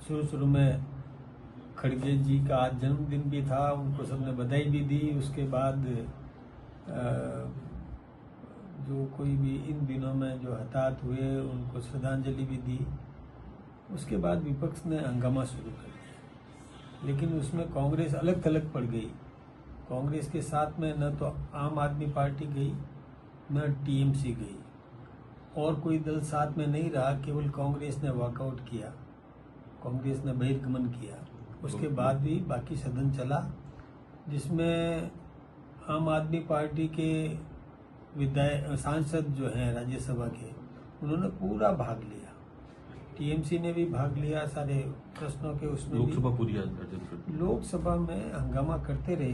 शुरू शुरू में खड़गे जी का आज जन्मदिन भी था, उनको सबने बधाई भी दी। उसके बाद जो कोई भी इन दिनों में जो हताहत हुए उनको श्रद्धांजलि भी दी। उसके बाद विपक्ष ने हंगामा शुरू कर दिया, लेकिन उसमें कांग्रेस अलग थलग पड़ गई। कांग्रेस के साथ में न तो आम आदमी पार्टी गई न टीएमसी गई, और कोई दल साथ में नहीं रहा। केवल कांग्रेस ने वॉकआउट किया, कांग्रेस ने बहिर्गमन किया। उसके बाद भी बाकी सदन चला, जिसमें आम आदमी पार्टी के सांसद जो हैं राज्यसभा के, उन्होंने पूरा भाग लिया। टीएमसी ने भी भाग लिया सारे प्रश्नों के। उसमें लोकसभा पूरी लोकसभा में हंगामा करते रहे।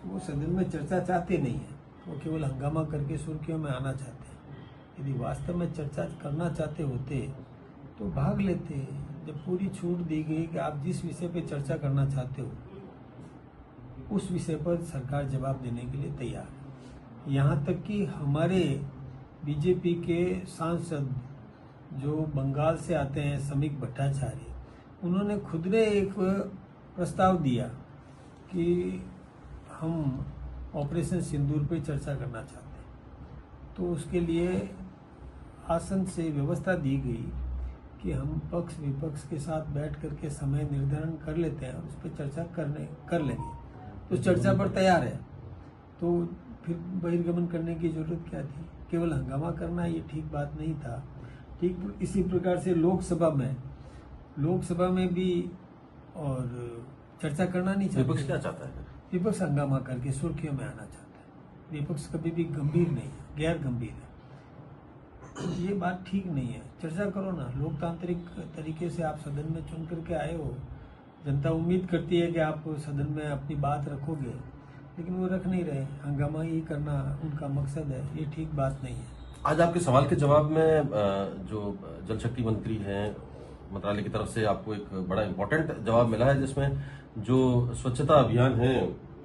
वो सदन में चर्चा चाहते नहीं है, वो केवल हंगामा करके सुर्खियों में आना चाहते हैं। यदि वास्तव में चर्चा करना चाहते होते तो भाग लेते। जब पूरी छूट दी गई कि आप जिस विषय पे चर्चा करना चाहते हो उस विषय पर सरकार जवाब देने के लिए तैयार है। यहाँ तक कि हमारे बीजेपी के सांसद जो बंगाल से आते हैं, समीक भट्टाचार्य, उन्होंने खुद ने एक प्रस्ताव दिया कि हम ऑपरेशन सिंदूर पे चर्चा करना चाहते हैं। तो उसके लिए आसन से व्यवस्था दी गई कि हम पक्ष विपक्ष के साथ बैठ करके समय निर्धारण कर लेते हैं और उस पर चर्चा कर लेंगे। तो चर्चा पर तैयार है, तो फिर बहिर्गमन करने की जरूरत क्या थी? केवल हंगामा करना ये ठीक बात नहीं था। ठीक इसी प्रकार से लोकसभा में भी और चर्चा करना नहीं चाहता। विपक्ष क्या चाहता है? विपक्ष हंगामा करके सुर्खियों में आना चाहता है। विपक्ष कभी भी गंभीर नहीं है, गैर गंभीर है। ये बात ठीक नहीं है। चर्चा करो ना, लोकतांत्रिक तरीके से आप सदन में चुन करके आए हो। जनता उम्मीद करती है कि आप सदन में अपनी बात रखोगे, लेकिन वो रख नहीं रहे। हंगामा ही करना उनका मकसद है, ये ठीक बात नहीं है। आज आपके सवाल के जवाब में जो जल शक्ति मंत्री हैं मंत्रालय की तरफ से आपको एक बड़ा इम्पोर्टेंट जवाब मिला है, जिसमें जो स्वच्छता अभियान है,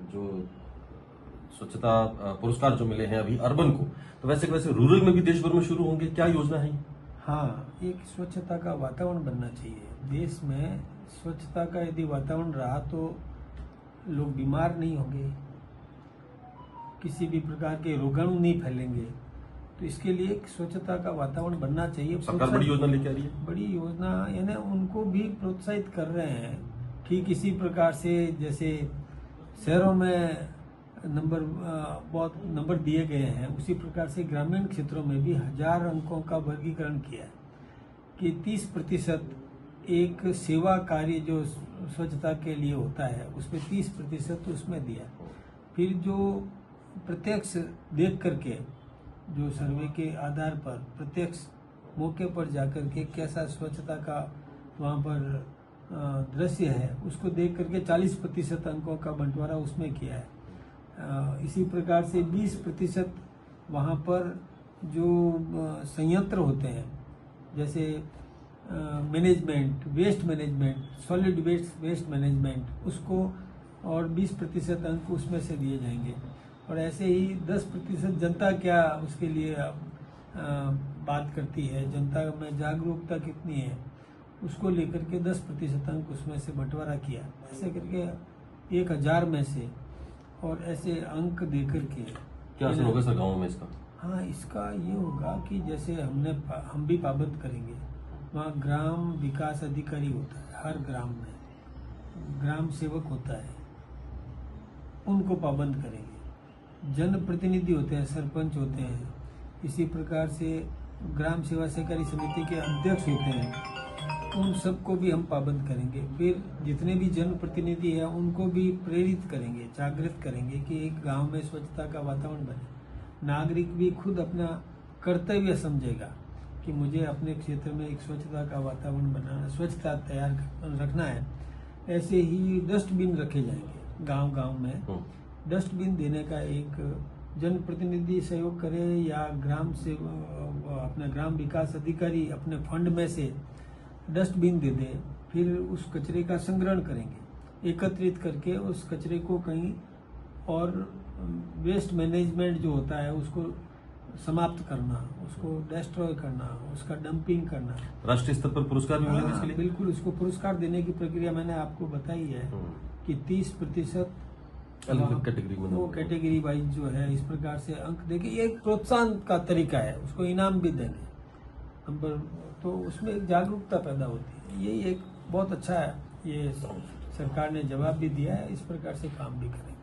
जो स्वच्छता पुरस्कार जो मिले हैं अभी अर्बन को, तो वैसे रूरल में भी देश भर में शुरू होंगे, क्या योजना है? हाँ, एक स्वच्छता का वातावरण बनना चाहिए देश में। स्वच्छता का यदि वातावरण रहा तो लोग बीमार नहीं होंगे, किसी भी प्रकार के रोगाणु नहीं फैलेंगे। तो इसके लिए एक स्वच्छता का वातावरण बनना चाहिए। सरकार बड़ी योजना लेके आ रही है। बड़ी योजना यानी उनको भी प्रोत्साहित कर रहे हैं। ठीक इसी प्रकार से जैसे शहरों में बहुत नंबर दिए गए हैं, उसी प्रकार से ग्रामीण क्षेत्रों में भी 1000 अंकों का वर्गीकरण किया है कि 30% एक सेवा कार्य जो स्वच्छता के लिए होता है उसमें 30% उसमें दिया। फिर जो प्रत्यक्ष देख करके, जो सर्वे के आधार पर प्रत्यक्ष मौके पर जाकर के कैसा स्वच्छता का वहाँ पर दृश्य है, उसको देख करके 40% अंकों का बंटवारा उसमें किया है। इसी प्रकार से 20% वहाँ पर जो संयंत्र होते हैं, जैसे management, waste management, solid waste management, उसको और 20% अंक उसमें से दिए जाएंगे। और ऐसे ही 10% जनता क्या उसके लिए बात करती है, जनता में जागरूकता कितनी है, उसको लेकर के 10% अंक उसमें से बंटवारा किया। ऐसे करके 1000 में से और ऐसे अंक देकर के क्या असर होगा सर गाँव में इसका? हाँ, इसका ये होगा कि जैसे हम भी पाबंद करेंगे। वहाँ ग्राम विकास अधिकारी होता है, हर ग्राम में ग्राम सेवक होता है, उनको पाबंद करेंगे। जनप्रतिनिधि होते हैं, सरपंच होते हैं, इसी प्रकार से ग्राम सेवा सहकारी समिति के अध्यक्ष होते हैं, उन सबको भी हम पाबंद करेंगे। फिर जितने भी जनप्रतिनिधि हैं उनको भी प्रेरित करेंगे, जागृत करेंगे कि एक गांव में स्वच्छता का वातावरण बने। नागरिक भी खुद अपना कर्तव्य समझेगा कि मुझे अपने क्षेत्र में एक स्वच्छता का वातावरण बनाना, स्वच्छता तैयार रखना है। ऐसे ही डस्टबिन रखे जाएंगे गांव-गांव में। डस्टबिन देने का एक जनप्रतिनिधि सहयोग करे या अपना ग्राम विकास अधिकारी अपने फंड में से डस्टबिन दे दे। फिर उस कचरे का संग्रहण करेंगे, एकत्रित करके उस कचरे को कहीं और वेस्ट मैनेजमेंट जो होता है उसको समाप्त करना, उसको डिस्ट्रॉय करना, उसका डंपिंग करना। राष्ट्रीय स्तर पर पुरस्कार भी मिलेंगे इसके लिए? बिल्कुल, उसको पुरस्कार देने की प्रक्रिया मैंने आपको बताई है कि 30% अलग कैटेगरी में वो कैटेगरी वाइज जो है इस प्रकार से अंक देके, ये एक प्रोत्साहन का तरीका है, उसको इनाम भी देंगे नंबर, तो उसमें एक जागरूकता पैदा होती है। यही एक बहुत अच्छा है, ये सरकार ने जवाब भी दिया है, इस प्रकार से काम भी करेंगे।